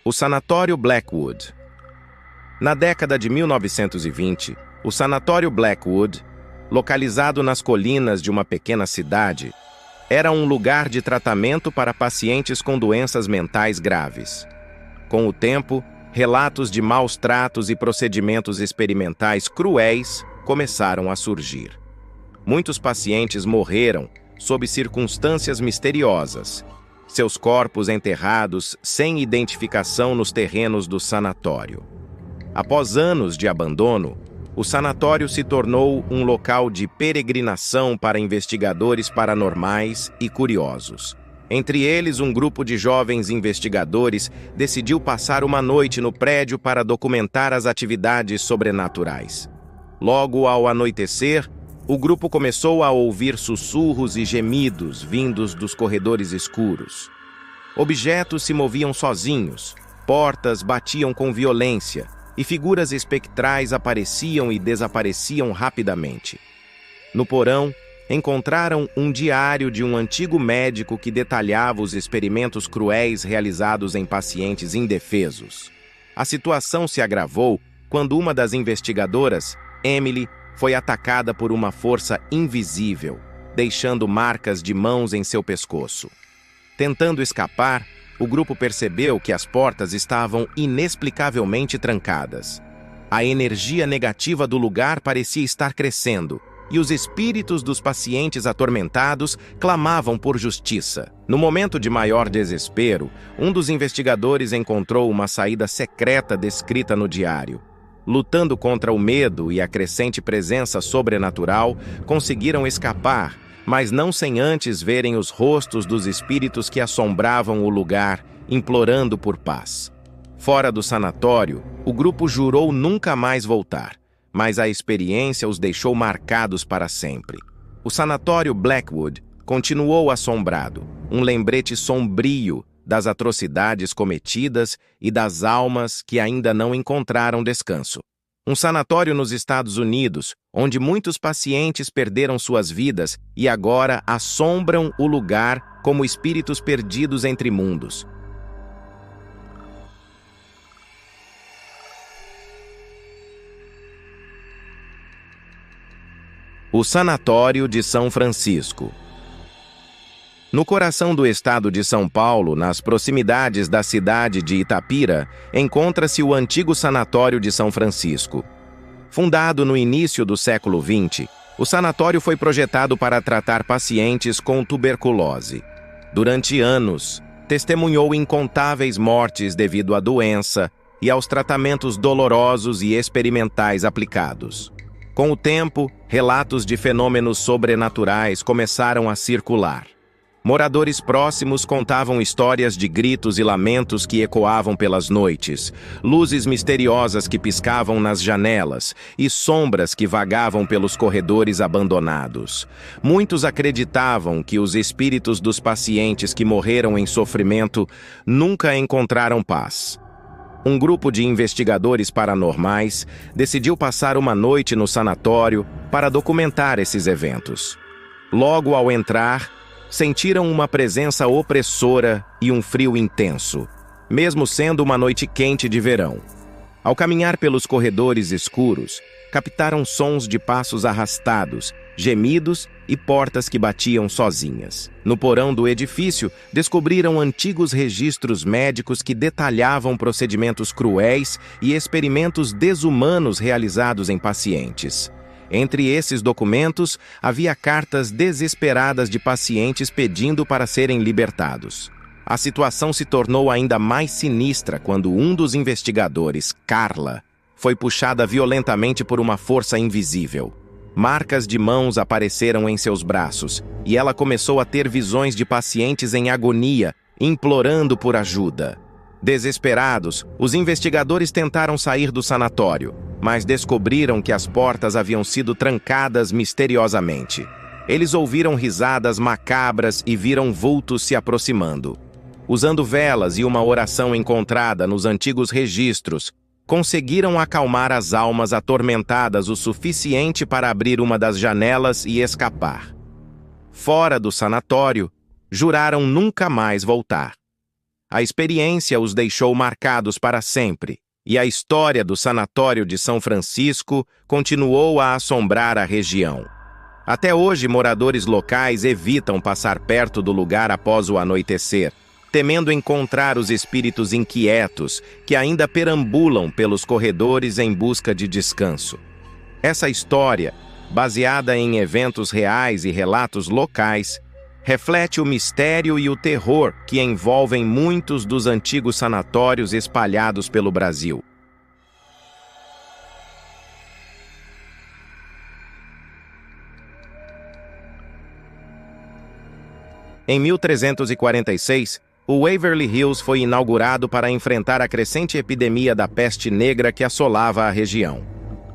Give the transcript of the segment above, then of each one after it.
O Sanatório Blackwood. Na década de 1920, o Sanatório Blackwood, localizado nas colinas de uma pequena cidade, era um lugar de tratamento para pacientes com doenças mentais graves. Com o tempo, relatos de maus tratos e procedimentos experimentais cruéis começaram a surgir. Muitos pacientes morreram sob circunstâncias misteriosas, seus corpos enterrados sem identificação nos terrenos do sanatório. Após anos de abandono, o sanatório se tornou um local de peregrinação para investigadores paranormais e curiosos. Entre eles, um grupo de jovens investigadores decidiu passar uma noite no prédio para documentar as atividades sobrenaturais. Logo ao anoitecer, o grupo começou a ouvir sussurros e gemidos vindos dos corredores escuros. Objetos se moviam sozinhos, portas batiam com violência e figuras espectrais apareciam e desapareciam rapidamente. No porão, encontraram um diário de um antigo médico que detalhava os experimentos cruéis realizados em pacientes indefesos. A situação se agravou quando uma das investigadoras, Emily, foi atacada por uma força invisível, deixando marcas de mãos em seu pescoço. Tentando escapar, o grupo percebeu que as portas estavam inexplicavelmente trancadas. A energia negativa do lugar parecia estar crescendo, e os espíritos dos pacientes atormentados clamavam por justiça. No momento de maior desespero, um dos investigadores encontrou uma saída secreta descrita no diário. Lutando contra o medo e a crescente presença sobrenatural, conseguiram escapar, mas não sem antes verem os rostos dos espíritos que assombravam o lugar, implorando por paz. Fora do sanatório, o grupo jurou nunca mais voltar, mas a experiência os deixou marcados para sempre. O sanatório Blackwood continuou assombrado, um lembrete sombrio das atrocidades cometidas e das almas que ainda não encontraram descanso. Um sanatório nos Estados Unidos, onde muitos pacientes perderam suas vidas e agora assombram o lugar como espíritos perdidos entre mundos. O Sanatório de São Francisco. No coração do estado de São Paulo, nas proximidades da cidade de Itapira, encontra-se o antigo Sanatório de São Francisco. Fundado no início do século XX, o sanatório foi projetado para tratar pacientes com tuberculose. Durante anos, testemunhou incontáveis mortes devido à doença e aos tratamentos dolorosos e experimentais aplicados. Com o tempo, relatos de fenômenos sobrenaturais começaram a circular. Moradores próximos contavam histórias de gritos e lamentos que ecoavam pelas noites, luzes misteriosas que piscavam nas janelas e sombras que vagavam pelos corredores abandonados. Muitos acreditavam que os espíritos dos pacientes que morreram em sofrimento nunca encontraram paz. Um grupo de investigadores paranormais decidiu passar uma noite no sanatório para documentar esses eventos. Logo ao entrar, sentiram uma presença opressora e um frio intenso, mesmo sendo uma noite quente de verão. Ao caminhar pelos corredores escuros, captaram sons de passos arrastados, gemidos e portas que batiam sozinhas. No porão do edifício, descobriram antigos registros médicos que detalhavam procedimentos cruéis e experimentos desumanos realizados em pacientes. Entre esses documentos, havia cartas desesperadas de pacientes pedindo para serem libertados. A situação se tornou ainda mais sinistra quando um dos investigadores, Carla, foi puxada violentamente por uma força invisível. Marcas de mãos apareceram em seus braços e ela começou a ter visões de pacientes em agonia, implorando por ajuda. Desesperados, os investigadores tentaram sair do sanatório, mas descobriram que as portas haviam sido trancadas misteriosamente. Eles ouviram risadas macabras e viram vultos se aproximando. Usando velas e uma oração encontrada nos antigos registros, conseguiram acalmar as almas atormentadas o suficiente para abrir uma das janelas e escapar. Fora do sanatório, juraram nunca mais voltar. A experiência os deixou marcados para sempre, e a história do Sanatório de São Francisco continuou a assombrar a região. Até hoje, moradores locais evitam passar perto do lugar após o anoitecer, temendo encontrar os espíritos inquietos que ainda perambulam pelos corredores em busca de descanso. Essa história, baseada em eventos reais e relatos locais, reflete o mistério e o terror que envolvem muitos dos antigos sanatórios espalhados pelo Brasil. Em 1346, o Waverly Hills foi inaugurado para enfrentar a crescente epidemia da peste negra que assolava a região.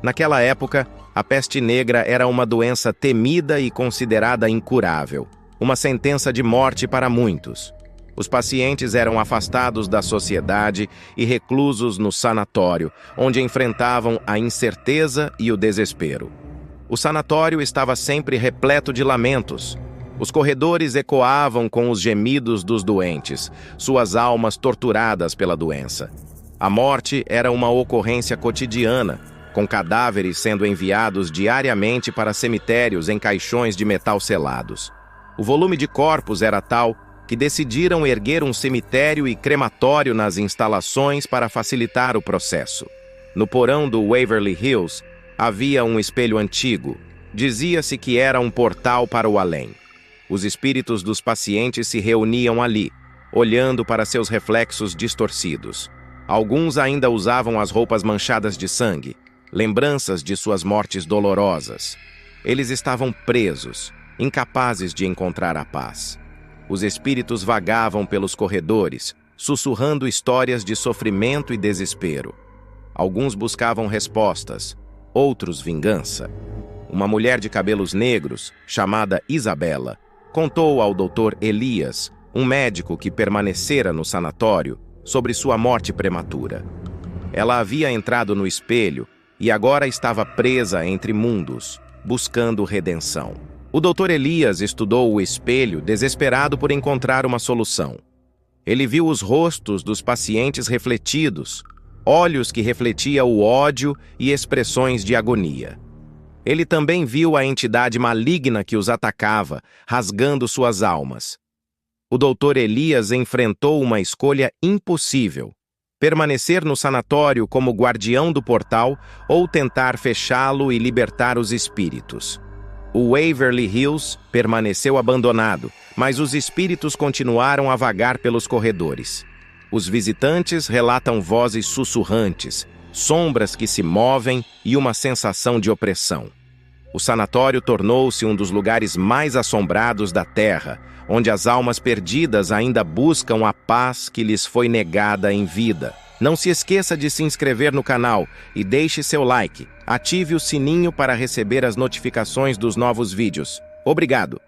Naquela época, a peste negra era uma doença temida e considerada incurável, uma sentença de morte para muitos. Os pacientes eram afastados da sociedade e reclusos no sanatório, onde enfrentavam a incerteza e o desespero. O sanatório estava sempre repleto de lamentos. Os corredores ecoavam com os gemidos dos doentes, suas almas torturadas pela doença. A morte era uma ocorrência cotidiana, com cadáveres sendo enviados diariamente para cemitérios em caixões de metal selados. O volume de corpos era tal que decidiram erguer um cemitério e crematório nas instalações para facilitar o processo. No porão do Waverly Hills havia um espelho antigo. Dizia-se que era um portal para o além. Os espíritos dos pacientes se reuniam ali, olhando para seus reflexos distorcidos. Alguns ainda usavam as roupas manchadas de sangue, lembranças de suas mortes dolorosas. Eles estavam presos, incapazes de encontrar a paz. Os espíritos vagavam pelos corredores, sussurrando histórias de sofrimento e desespero. Alguns buscavam respostas, outros vingança. Uma mulher de cabelos negros, chamada Isabela, contou ao Dr. Elias, um médico que permanecera no sanatório, sobre sua morte prematura. Ela havia entrado no espelho e agora estava presa entre mundos, buscando redenção. O Dr. Elias estudou o espelho, desesperado por encontrar uma solução. Ele viu os rostos dos pacientes refletidos, olhos que refletiam o ódio e expressões de agonia. Ele também viu a entidade maligna que os atacava, rasgando suas almas. O Dr. Elias enfrentou uma escolha impossível: permanecer no sanatório como guardião do portal ou tentar fechá-lo e libertar os espíritos. O Waverly Hills permaneceu abandonado, mas os espíritos continuaram a vagar pelos corredores. Os visitantes relatam vozes sussurrantes, sombras que se movem e uma sensação de opressão. O sanatório tornou-se um dos lugares mais assombrados da Terra, onde as almas perdidas ainda buscam a paz que lhes foi negada em vida. Não se esqueça de se inscrever no canal e deixe seu like. Ative o sininho para receber as notificações dos novos vídeos. Obrigado!